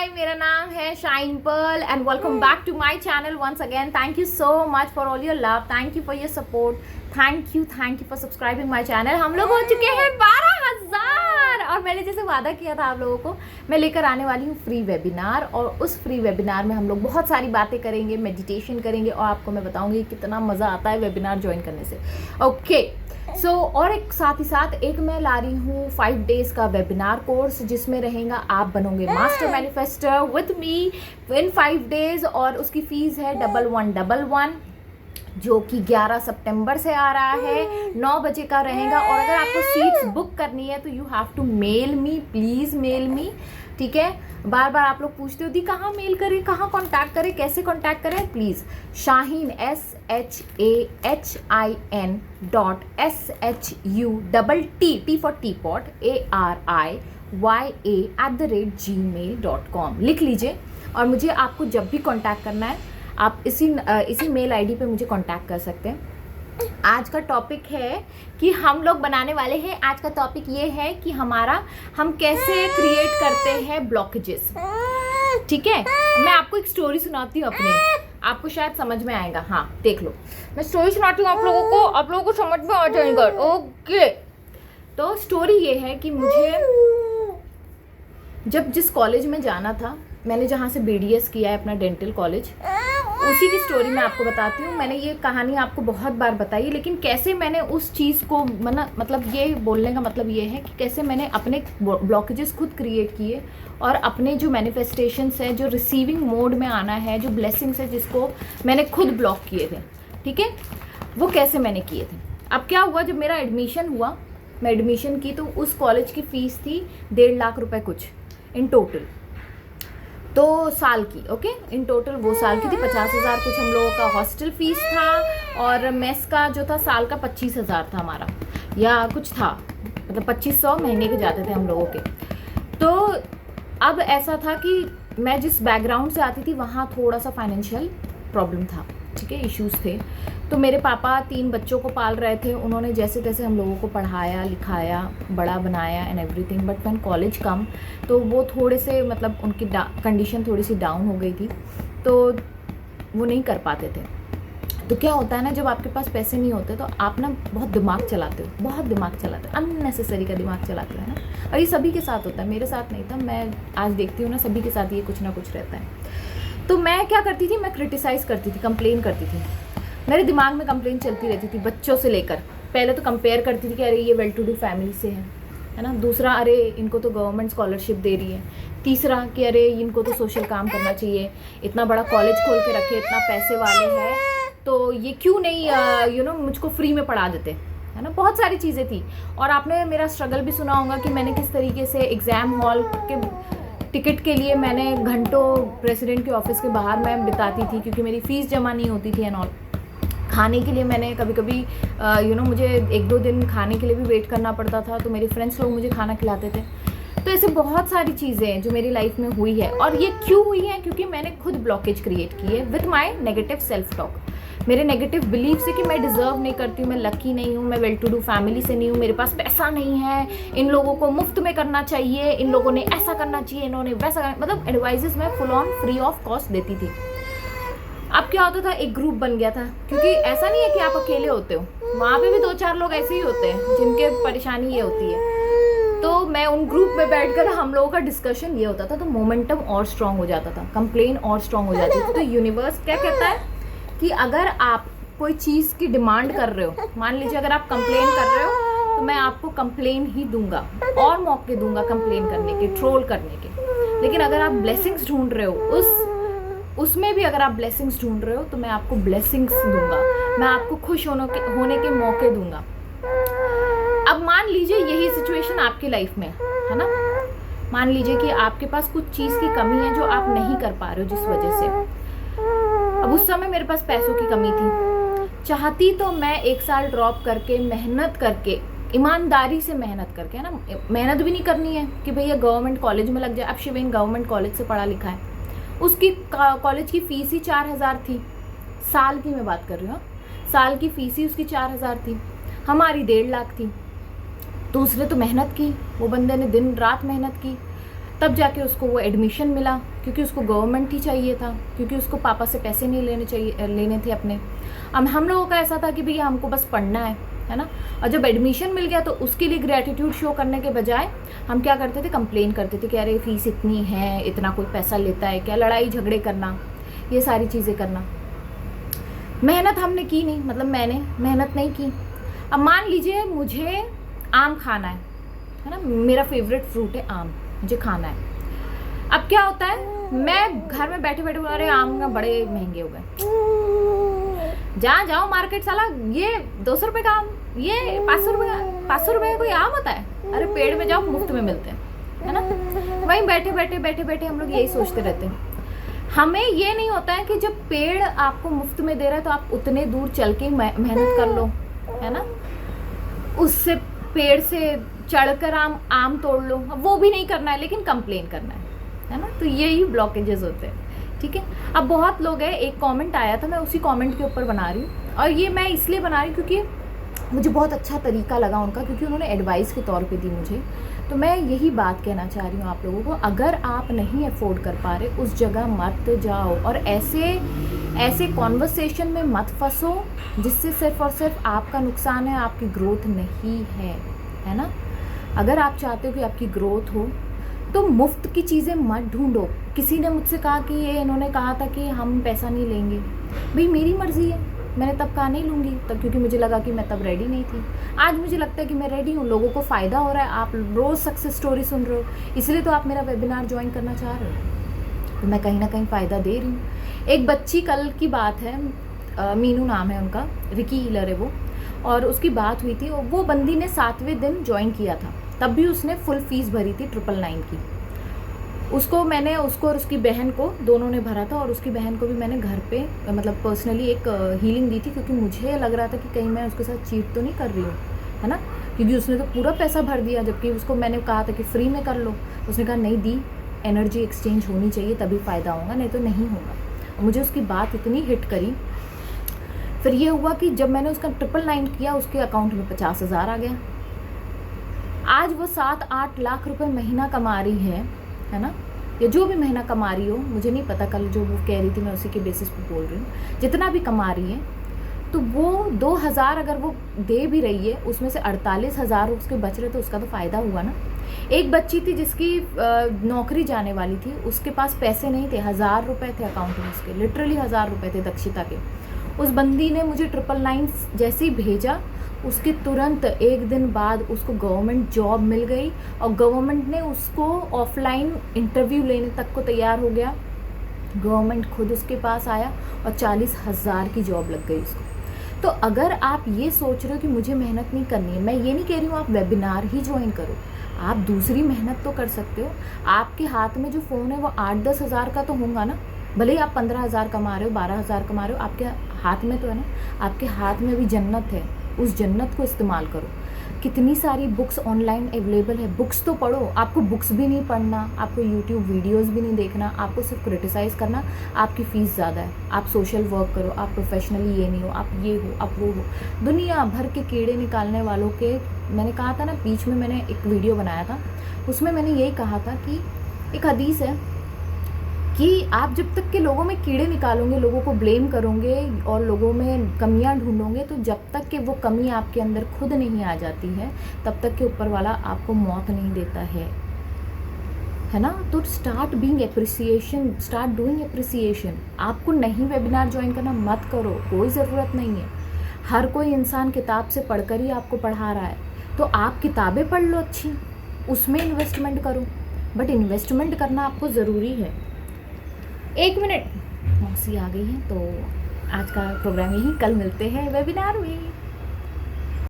हाय, मेरा नाम है Shine Pearl and welcome back to my channel once again. Thank you so much for all your love, thank you for your support, thank you for subscribing my channel. हम लोग हो चुके हैं 12,000 और मैंने जैसे वादा किया था आप लोगों को, मैं लेकर आने वाली हूँ फ्री वेबिनार। और उस फ्री वेबिनार में हम लोग बहुत सारी बातें करेंगे, मेडिटेशन करेंगे और आपको मैं बताऊँगी कितना मज़ा आता है वेबिनार ज्वाइन करने से। ओके और एक साथ ही साथ एक मैं ला रही हूँ 5 डेज का वेबिनार कोर्स, जिसमें रहेगा आप बनोगे master manifester with me in 5 days. और उसकी फीस है 1111, जो कि 11 सितंबर से आ रहा है, 9 बजे का रहेगा। और अगर आपको सीट्स बुक करनी है तो you have to mail me, please mail me, ठीक है। बार बार आप लोग पूछते हो दी कहाँ मेल करें, कहाँ कांटेक्ट करें, कैसे कांटेक्ट करें। Please Shaheen SHAHIN.SHUTT for teapot ARIYA@gmail.com लिख लीजिए। और मुझे आपको जब भी कांटेक्ट करना है आप इसी मेल आईडी पे मुझे कांटेक्ट कर सकते हैं। आज का टॉपिक है कि हम लोग बनाने वाले हैं, आज का टॉपिक ये है कि हम कैसे क्रिएट करते हैं ब्लॉकेजेस, ठीक है। मैं आपको एक स्टोरी सुनाती हूँ अपनी, आपको शायद समझ में आएगा। हाँ देख लो, मैं स्टोरी सुनाती हूँ आप लोगों को समझ में आ जाएगा। ओके, तो स्टोरी ये है कि मुझे जब जिस कॉलेज में जाना था, मैंने जहाँ से BDS किया है अपना डेंटल कॉलेज, उसी की स्टोरी मैं आपको बताती हूँ। मैंने ये कहानी आपको बहुत बार बताई, लेकिन कैसे मैंने उस चीज़ को मतलब ये बोलने का मतलब ये है कि कैसे मैंने अपने ब्लॉकेजेस खुद क्रिएट किए और अपने जो मैनिफेस्टेशंस है, जो रिसीविंग मोड में आना है, जो ब्लेसिंग्स है जिसको मैंने खुद ब्लॉक किए थे, ठीक है, वो कैसे मैंने किए थे। अब क्या हुआ, जब मेरा एडमिशन हुआ, मैं एडमिशन की तो उस कॉलेज की फ़ीस थी 1.5 लाख रुपये कुछ इन टोटल, तो साल की। ओके, इन टोटल वो साल की थी 50,000 कुछ हम लोगों का हॉस्टल फीस था, और मेस का जो था साल का 25,000 था हमारा, या कुछ था, मतलब 2500 महीने के जाते थे हम लोगों के। तो अब ऐसा था कि मैं जिस बैकग्राउंड से आती थी वहाँ थोड़ा सा फाइनेंशियल प्रॉब्लम था, ठीक है, इश्यूज़ थे। तो मेरे पापा 3 बच्चों को पाल रहे थे, उन्होंने जैसे तैसे हम लोगों को पढ़ाया लिखाया, बड़ा बनाया and everything. But when college come तो वो थोड़े से मतलब उनकी कंडीशन थोड़ी सी डाउन हो गई थी, तो वो नहीं कर पाते थे। तो क्या होता है ना, जब आपके पास पैसे नहीं होते तो आप ना बहुत दिमाग चलाते हो, अननेसेसरी का दिमाग चलाते हो, है ना। और ये सभी के साथ होता है, मेरे साथ नहीं था, मैं आज देखती हूँ ना सभी के साथ ये कुछ ना कुछ रहता है। तो मैं क्या करती थी, मैं क्रिटिसाइज़ करती थी, कंप्लेन करती थी। मेरे दिमाग में कंप्लेन चलती रहती थी बच्चों से लेकर। पहले तो कंपेयर करती थी कि अरे ये वेल टू डू फैमिली से है ना। दूसरा, अरे इनको तो गवर्नमेंट स्कॉलरशिप दे रही है। तीसरा कि अरे इनको तो सोशल काम करना चाहिए, इतना बड़ा कॉलेज खोल के रखे, इतना पैसे वाले हैं, तो ये क्यों नहीं मुझको फ्री में पढ़ा देते, है ना। बहुत सारी चीज़ें थी। और आपने मेरा स्ट्रगल भी सुना होगा कि मैंने किस तरीके से एग्ज़ाम हॉल के टिकट के लिए मैंने घंटों प्रेसिडेंट के ऑफिस के बाहर मैं बिताती थी, क्योंकि मेरी फ़ीस जमा नहीं होती थी एंड ऑल। खाने के लिए मैंने कभी कभी मुझे 1-2 दिन खाने के लिए भी वेट करना पड़ता था, तो मेरे फ्रेंड्स लोग मुझे खाना खिलाते थे। तो ऐसे बहुत सारी चीज़ें हैं जो मेरी लाइफ में हुई है। और ये क्यों हुई है, क्योंकि मैंने खुद ब्लॉकेज क्रिएट की है with my negative self talk. मेरे नेगेटिव बिलीफ से कि मैं डिज़र्व नहीं करती हूँ, मैं लकी नहीं हूँ, मैं वेल टू डू फैमिली से नहीं हूँ, मेरे पास पैसा नहीं है, इन लोगों को मुफ्त में करना चाहिए, इन लोगों ने ऐसा करना चाहिए, इन्होंने वैसा करना, मतलब एडवाइजेस मैं full on free of cost देती थी। अब क्या होता था, एक ग्रुप बन गया था, क्योंकि ऐसा नहीं है कि आप अकेले होते हो, वहाँ पे भी 2-4 लोग ऐसे ही होते हैं जिनके परेशानी ये होती है। तो मैं उन ग्रुप में बैठकर हम लोगों का डिस्कशन ये होता था, तो मोमेंटम और स्ट्रांग हो जाता था, कंप्लेन और स्ट्रांग हो जाती थी। तो यूनिवर्स क्या कहता है कि अगर आप कोई चीज़ की डिमांड कर रहे हो, मान लीजिए अगर आप कंप्लेन कर रहे हो, तो मैं आपको कंप्लेन ही दूंगा और मौके दूंगा कंप्लेन करने के, ट्रोल करने के। लेकिन अगर आप ब्लेसिंग्स ढूंढ रहे हो, उसमें भी अगर आप ब्लेसिंग्स ढूंढ रहे हो, तो मैं आपको ब्लेसिंग्स दूंगा, मैं आपको खुश होने के मौके दूंगा। अब मान लीजिए यही सिचुएशन आपकी लाइफ में है ना, मान लीजिए कि आपके पास कुछ चीज़ की कमी है जो आप नहीं कर पा रहे हो, जिस वजह से। अब उस समय मेरे पास पैसों की कमी थी, चाहती तो मैं 1 साल ड्रॉप करके, मेहनत करके, ईमानदारी से मेहनत करके, है ना, मेहनत भी नहीं करनी है कि भैया गवर्नमेंट कॉलेज में लग जाए। अब शिवेन गवर्नमेंट कॉलेज से पढ़ा लिखा है, उसकी कॉलेज की फ़ीस ही 4,000 थी, साल की मैं बात कर रही हूँ, साल की फ़ीस ही उसकी 4,000 थी, हमारी 1.5 लाख थी। दूसरे तो मेहनत की, वो बंदे ने दिन रात मेहनत की, तब जाके उसको वो एडमिशन मिला, क्योंकि उसको गवर्नमेंट ही चाहिए था, क्योंकि उसको पापा से पैसे नहीं लेने थे अपने। अब हम लोगों का ऐसा था कि भैया हमको बस पढ़ना है ना। और जब एडमिशन मिल गया तो उसके लिए ग्रेटिट्यूड शो करने के बजाय हम क्या करते थे, कंप्लेन करते थे कि अरे फीस इतनी है, इतना कोई पैसा लेता है क्या, लड़ाई झगड़े करना, ये सारी चीज़ें करना। मेहनत हमने की नहीं, मतलब मैंने मेहनत नहीं की। अब मान लीजिए मुझे आम खाना है ना, मेरा फेवरेट फ्रूट है आम, मुझे खाना है। अब क्या होता है, मैं घर में बैठे बैठे बोला अरे आम ना बड़े महंगे हो गए, जहाँ जाओ मार्केट, साला ये 200 रुपये का आम, ये 500 रुपये का कोई आम होता है, अरे पेड़ में जाओ मुफ्त में मिलते हैं, है ना। वहीं बैठे बैठे हम लोग यही सोचते रहते हैं। हमें ये नहीं होता है कि जब पेड़ आपको मुफ्त में दे रहा है तो आप उतने दूर चल के मेहनत कर लो, है ना, उससे पेड़ से चढ़कर आम तोड़ लो, वो भी नहीं करना है, लेकिन कंप्लेन करना है ना। तो यही ब्लॉकेजेस होते हैं, ठीक है। अब बहुत लोग हैं, एक कमेंट आया था, मैं उसी कमेंट के ऊपर बना रही हूँ, और ये मैं इसलिए बना रही हूँ क्योंकि मुझे बहुत अच्छा तरीका लगा उनका, क्योंकि उन्होंने एडवाइस के तौर पे दी मुझे। तो मैं यही बात कहना चाह रही हूँ आप लोगों को, अगर आप नहीं अफोर्ड कर पा रहे उस जगह मत जाओ, और ऐसे कॉन्वर्सेशन में मत फंसो जिससे सिर्फ और सिर्फ आपका नुकसान है, आपकी ग्रोथ नहीं है ना। अगर आप चाहते हो कि आपकी ग्रोथ हो तो मुफ्त की चीज़ें मत ढूंढो। किसी ने मुझसे कहा कि इन्होंने कहा था कि हम पैसा नहीं लेंगे, भाई मेरी मर्ज़ी है, मैंने तब कहा नहीं लूँगी, तब क्योंकि मुझे लगा कि मैं तब रेडी नहीं थी। आज मुझे लगता है कि मैं रेडी हूँ, लोगों को फ़ायदा हो रहा है, आप रोज़ सक्सेस स्टोरी सुन रहे हो, इसलिए तो आप मेरा वेबिनार ज्वाइन करना चाह रहे हो, तो मैं कहीं ना कहीं फ़ायदा दे रही हूँ। एक बच्ची, कल की बात है, मीनू नाम है उनका, रिकी हीलर है वो, और उसकी बात हुई थी, और वो बंदी ने 7वें दिन ज्वाइन किया था, तब भी उसने फुल फीस भरी थी 999 की। उसको और उसकी बहन को, दोनों ने भरा था, और उसकी बहन को भी मैंने घर पे मतलब पर्सनली एक हीलिंग दी थी, क्योंकि मुझे लग रहा था कि कहीं मैं उसके साथ चीट तो नहीं कर रही हूँ, है ना, क्योंकि उसने तो पूरा पैसा भर दिया, जबकि उसको मैंने कहा था कि फ्री में कर लो। उसने कहा नहीं दी, एनर्जी एक्सचेंज होनी चाहिए तभी फ़ायदा होगा, नहीं तो नहीं होगा। और मुझे उसकी बात इतनी हिट करी। फिर ये हुआ कि जब मैंने उसका 999 किया, उसके अकाउंट में 50,000 आ गया। आज वो 7-8 लाख रुपए महीना कमा रही है ना, या जो भी महीना कमा रही हो, मुझे नहीं पता, कल जो वो कह रही थी मैं उसी के बेसिस पे बोल रही हूँ। जितना भी कमा रही है, तो वो 2,000 अगर वो दे भी रही है, उसमें से 48,000 उसके बच रहे, तो उसका तो फ़ायदा हुआ ना। एक बच्ची थी जिसकी नौकरी जाने वाली थी, उसके पास पैसे नहीं थे, 1,000 रुपये थे अकाउंट में उसके, लिटरली 1,000 रुपये थे दक्षिता के। उस बंदी ने मुझे 999 जैसे ही भेजा, उसके तुरंत 1 दिन बाद उसको गवर्नमेंट जॉब मिल गई, और गवर्नमेंट ने उसको ऑफलाइन इंटरव्यू लेने तक को तैयार हो गया। गवर्नमेंट खुद उसके पास आया और 40,000 की जॉब लग गई उसको। तो अगर आप ये सोच रहे हो कि मुझे मेहनत नहीं करनी है, मैं ये नहीं कह रही हूँ आप वेबिनार ही ज्वाइन करो, आप दूसरी मेहनत तो कर सकते हो। आपके हाथ में जो फ़ोन है वो 8-10 हज़ार का तो होगा ना, भले ही आप 15,000 कमा रहे हो, 12,000 कमा रहे हो, आपके हाथ में तो है ना, आपके हाथ में भी जन्नत है, उस जन्नत को इस्तेमाल करो। कितनी सारी बुक्स ऑनलाइन अवेलेबल है, बुक्स तो पढ़ो। आपको बुक्स भी नहीं पढ़ना, आपको यूट्यूब वीडियोस भी नहीं देखना, आपको सिर्फ क्रिटिसाइज़ करना, आपकी फ़ीस ज़्यादा है, आप सोशल वर्क करो, आप प्रोफेशनली ये नहीं हो, आप ये हो, आप वो हो। दुनिया भर के कीड़े निकालने वालों के, मैंने कहा था ना, बीच में मैंने एक वीडियो बनाया था, उसमें मैंने यही कहा था कि एक हदीस है कि आप जब तक के लोगों में कीड़े निकालोगे, लोगों को ब्लेम करोगे और लोगों में कमियां ढूंढोगे, तो जब तक कि वो कमी आपके अंदर खुद नहीं आ जाती है, तब तक के ऊपर वाला आपको मौत नहीं देता है ना। तो start being appreciation, start doing appreciation. आपको नहीं वेबिनार ज्वाइन करना, मत करो, कोई ज़रूरत नहीं है। हर कोई इंसान किताब से पढ़कर ही आपको पढ़ा रहा है, तो आप किताबें पढ़ लो अच्छी, उसमें इन्वेस्टमेंट करो, बट इन्वेस्टमेंट करना आपको ज़रूरी है। 1 मिनट, मौसी आ गई है, तो आज का प्रोग्राम यही, कल मिलते हैं वेबिनार में।